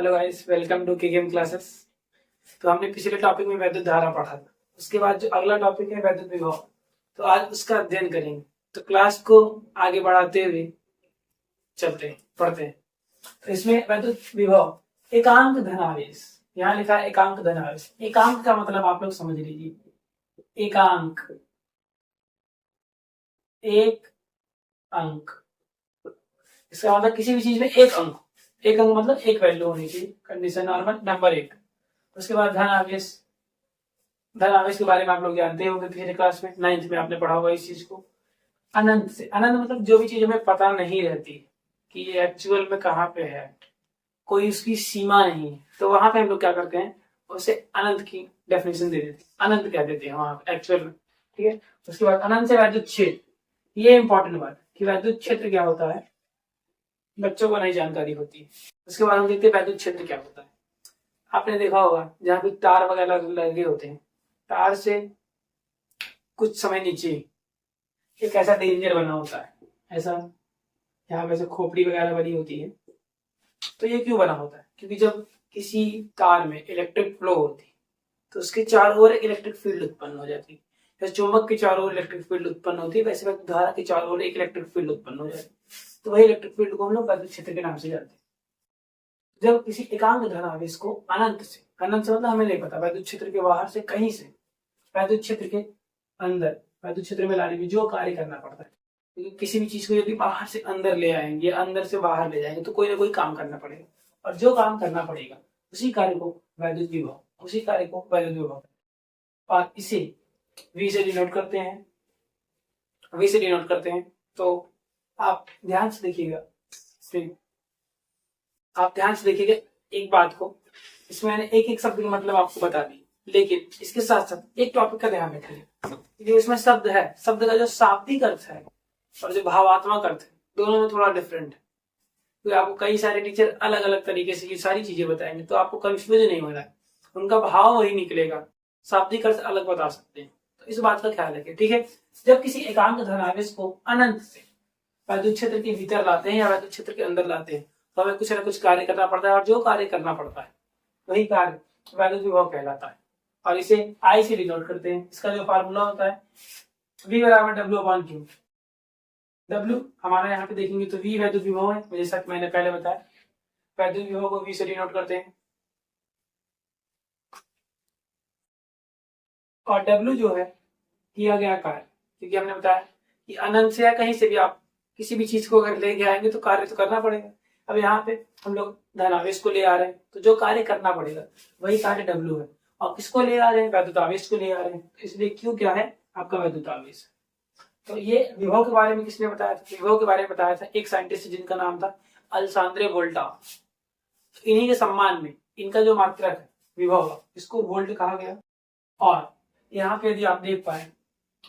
Hello guys, welcome to KKM classes. तो हमने पिछले टॉपिक में वैद्युत धारा पढ़ा था। उसके बाद जो अगला टॉपिक है वैद्युत विभव, तो आज उसका अध्ययन करेंगे। तो क्लास को आगे बढ़ाते हुए चलते हैं, पढ़ते हैं। तो इसमें वैद्युत विभव एकांक धनावेश, यहाँ लिखा है एकांक धनावेश। एकांक का मतलब आप लोग समझ लीजिए। एकांक, एक अंक, इसका मतलब किसी भी चीज में एक अंक, एक अंक मतलब एक वैल्यू होनी चाहिए। कंडीशन नॉर्मल नंबर एक। उसके बाद धन आवेश। धन आवेश के बारे में आप लोग जानते होंगे, पिछले क्लास में 9th में आपने पढ़ा होगा इस चीज को। अनंत से, अनंत मतलब जो भी चीज हमें पता नहीं रहती कि ये एक्चुअल में कहाँ पे है, कोई उसकी सीमा नहीं है, तो वहां पे हम लोग क्या करते हैं, उसे अनंत की डेफिनेशन दे देते हैं, अनंत कह देते हैं वहां एक्चुअल में। ठीक है। उसके बाद अनंत से वैद्युत क्षेत्र, ये इंपॉर्टेंट बात कि वैद्युत क्षेत्र क्या होता है, बच्चों को नहीं जानकारी होती है। उसके बाद हम देखते हैं वैद्युत क्षेत्र क्या होता है। आपने देखा होगा जहाँ पे तार वगैरह लगे होते हैं, तार से कुछ समय नीचे एक ऐसा डेंजर बना होता है, ऐसा यहाँ पे खोपड़ी वगैरह बनी होती है। तो ये क्यों बना होता है? क्योंकि जब किसी तार में इलेक्ट्रिक फ्लो होती है तो उसके चारों ओर इलेक्ट्रिक फील्ड उत्पन्न हो जाती है। जैसे चुंबक के चारों ओर इलेक्ट्रिक फील्ड उत्पन्न होती है, वैसे धारा के चारों ओर एक इलेक्ट्रिक फील्ड उत्पन्न हो जाती है। तो वही इलेक्ट्रिक फील्ड को हम लोग वैद्युत क्षेत्र के नाम से जानते हैं। जब किसी एकांक धनावेश को अनंत से, अनंत से मतलब हमें नहीं पता, वैद्युत क्षेत्र के बाहर से कहीं से वैद्युत क्षेत्र के अंदर, वैद्युत क्षेत्र में लाने में जो कार्य करना पड़ता है, क्योंकि किसी भी चीज को यदि बाहर से अंदर ले आएंगे, अंदर से बाहर ले जाएंगे, तो कोई ना कोई काम करना पड़ेगा, और जो काम करना पड़ेगा उसी कार्य को वैद्युत विभव, उसी कार्य को वैद्युत विभव, और इसे V से डिनोट करते हैं, V से डिनोट करते हैं। तो आप ध्यान से देखिएगा, आप ध्यान से देखिएगा एक बात को, इसमें मैंने एक एक शब्द का मतलब आपको बता दी, लेकिन इसके साथ साथ एक टॉपिक का ध्यान रखिए। जो इसमें शब्द है, शब्द का जो शाब्दिक अर्थ है और जो भावात्मक अर्थ है, दोनों में थोड़ा डिफरेंट है। तो आपको कई सारे टीचर अलग अलग तरीके से ये सारी चीजें बताएंगे, तो आपको कंफ्यूज नहीं हो रहा है, उनका भाव वही निकलेगा, शाब्दिक अर्थ अलग बता सकते हैं। तो इस बात का ख्याल रखें, ठीक है। जब किसी एकांक धनावेश को अनंत से वैद्युत क्षेत्र के भीतर लाते हैं या वैद्युत क्षेत्र के अंदर लाते हैं, तो हमें कुछ ना कुछ कार्य करना पड़ता है, और जो कार्य करना पड़ता है वही कार्य वैद्युत विभव कहलाता है। और इसे I से डिनोट करते हैं। इसका जो फार्मूला होता है V बराबर W/Q। W हमारा यहाँ पे देखेंगे तो V वैद्युत विभव है, जैसा कि मैंने पहले बताया। वैद्युत विभव को V से डिनोट करते हैं, और W जो है किया गया कार्य, क्योंकि हमने बताया कि अनंत से या कहीं से भी आप किसी भी चीज को अगर लेके आएंगे तो कार्य तो करना पड़ेगा। अब यहाँ पे हम लोग धनावेश को ले आ रहे हैं, तो जो कार्य करना पड़ेगा वही कार्य W है। और किसको ले आ रहे हैं? वैद्युत आवेश को ले आ रहे हैं, तो इसलिए Q क्या है? आपका वैद्युत आवेश। तो ये विभव के बारे में किसने बताया था? विभव के बारे में बताया था एक साइंटिस्ट जिनका नाम था अलेसांद्रो वोल्टा। तो इन्हीं के सम्मान में इनका जो मात्रक है विभव, इसको वोल्ट कहा गया। और यहाँ पे यदि आप देख पाए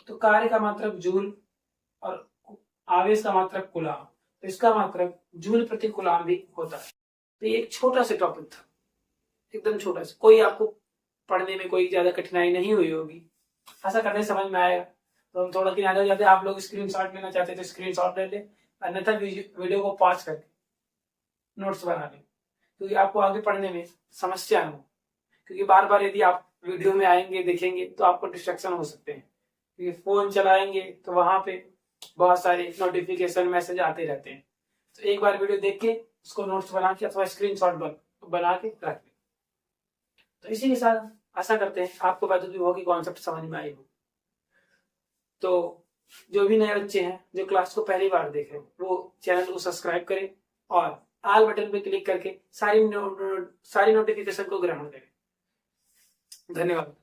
तो कार्य का मात्रक जूल और आवेश का मात्रक कूलाम, तो इसका मात्रक जूल प्रति कूलाम भी होता है। तो ये एक छोटा सा टॉपिक था, एकदम छोटा सा, कोई आपको पढ़ने में कोई ज्यादा कठिनाई नहीं हुई होगी, ऐसा करने समझ में आएगा। तो हम थोड़ा किनारे हो जाते हैं। आप लोग स्क्रीनशॉट लेना चाहते तो स्क्रीनशॉट ले ले, अन्यथा वीडियो को पॉज करके नोट्स बना लें, क्योंकि आपको आगे पढ़ने में समस्या न हो। क्योंकि बार बार यदि आप वीडियो में आएंगे देखेंगे तो आपको डिस्ट्रैक्शन हो सकते हैं, क्योंकि फोन चलाएंगे तो वहां पे बहुत सारे नोटिफिकेशन मैसेज आते रहते हैं। तो एक बार वीडियो देख के उसको नोट्स बना के अथवा स्क्रीनशॉट बना के रख लें। तो इसी के साथ आशा करते हैं आपको वैद्युत विभव की कॉन्सेप्ट समझ में आई हो। तो जो भी नए बच्चे हैं जो क्लास को पहली बार देख रहे हैं, वो चैनल को सब्सक्राइब करें और ऑल बटन पे क्लिक करके सारी नोटिफिकेशन को ग्रहण करें। धन्यवाद।